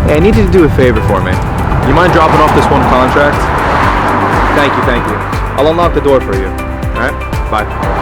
Hey, I need you to do a favor for me. You mind dropping off this one contract? Thank you. I'll unlock the door for you. Alright? Bye.